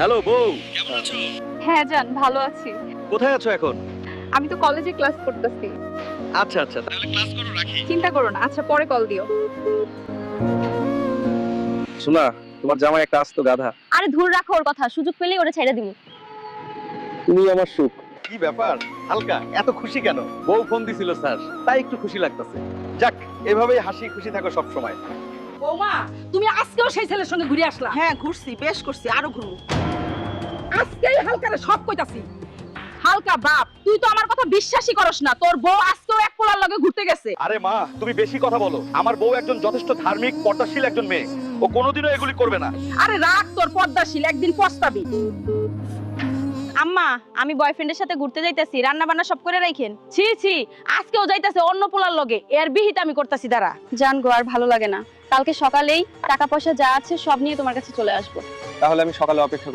Hello বউ, কেমন আছো? হ্যাঁ জান, ভালো আছি। কোথায় আছো এখন? আমি তো কলেজে ক্লাস করতেছি। আচ্ছা আচ্ছা, তাহলে ক্লাস করো, রাখি। চিন্তা করো না, আচ্ছা পরে কল দিও। শোনা, তোমার জামাই একটা আস্ত গাধা। আরে ধুর রাখো ওর কথা, সুযোগ পেলেই ওরে ছেড়ে দিমু। তুমি আমার সুখ। কি ব্যাপার হালকা, এত খুশি কেন? বউ ফোন দিছিল স্যার, তাই একটু খুশি লাগতেছে। যাক, এভাবেই হাসি খুশি থাকো সব সময়। বৌমা, তুমি আজকেও সেই ছেলের সঙ্গে ঘুরে আসলা? হ্যাঁ ঘুরছি, বেশ করছি, আরো ঘুরবো। আজকেই হালকারে সব কইতাছি। হালকা বাপ, তুই তো আমার কথা বিশ্বাসই করস না। তোর বউ আজকেও এক পোলার লগে ঘুরতে গেছে। আরে মা, তুমি বেশি কথা বলো। আমার বউ একজন যথেষ্ট ধার্মিক পর্দাশীল একজন মেয়ে। ও কোনোদিনও এগুলি করবে না। আরে রাখ তোর পর্দাশীল, একদিন পস্তাবি। আম্মা, আমি বয়ফ্রেন্ডের সাথে ঘুরতে যাইতাছি, রান্না বান্না সব করে রাখেন। ছি ছি, আজকেও যাইতাছে অন্য পোলার লগে, এর বিহিত আমি করতাছি। দাঁড়া। জান গো, আর ভালো লাগে না। কালকে সকালেই টাকা পয়সা যা আছে সব নিয়ে তোমার কাছে চলে আসবো। তাহলে আমি সকালে অপেক্ষা